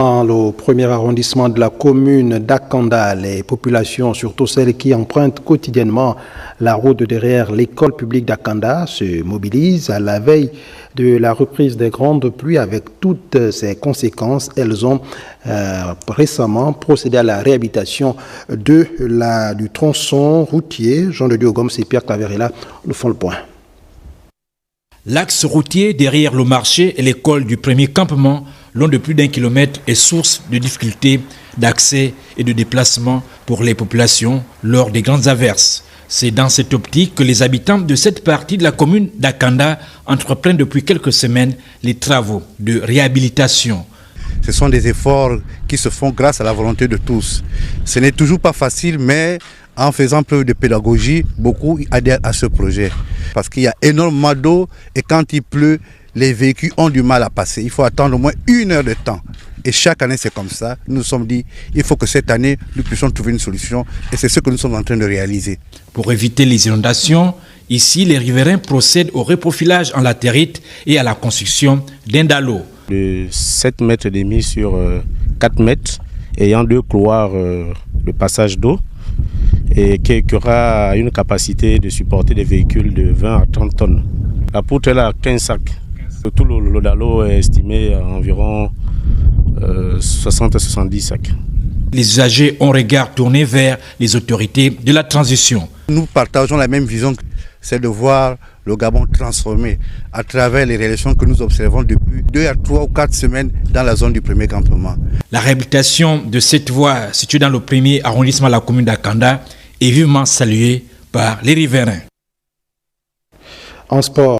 Dans le premier arrondissement de la commune d'Akanda, les populations, surtout celles qui empruntent quotidiennement la route derrière l'école publique d'Akanda, se mobilisent à la veille de la reprise des grandes pluies avec toutes ses conséquences. Elles ont récemment procédé à la réhabilitation du tronçon routier. Jean de Dieu Gomes et Pierre Taverella le font le point. L'axe routier derrière le marché et l'école du premier campement, long de plus d'1 kilomètre, est source de difficultés d'accès et de déplacement pour les populations lors des grandes averses. C'est dans cette optique que les habitants de cette partie de la commune d'Akanda entreprennent depuis quelques semaines les travaux de réhabilitation. Ce sont des efforts qui se font grâce à la volonté de tous. Ce n'est toujours pas facile, mais en faisant preuve de pédagogie, beaucoup adhèrent à ce projet. Parce qu'il y a énormément d'eau et quand il pleut, les véhicules ont du mal à passer. Il faut attendre au moins 1 heure de temps. Et chaque année, c'est comme ça. Nous nous sommes dit, il faut que cette année, nous puissions trouver une solution. Et c'est ce que nous sommes en train de réaliser. Pour éviter les inondations, ici, les riverains procèdent au reprofilage en latérite et à la construction d'un dallo. De 7 mètres et demi sur 4 mètres, ayant 2 couloirs de passage d'eau, et qui aura une capacité de supporter des véhicules de 20 à 30 tonnes. La poutre est à 15 sacs. Tout le dallo est estimé à environ 60 à 70 sacs. Les usagers ont regard tourné vers les autorités de la transition. Nous partageons la même vision, c'est de voir le Gabon transformé à travers les réalisations que nous observons depuis 2 à 3 ou 4 semaines dans la zone du premier campement. La réhabilitation de cette voie située dans le premier arrondissement de la commune d'Akanda est vivement saluée par les riverains. En sport.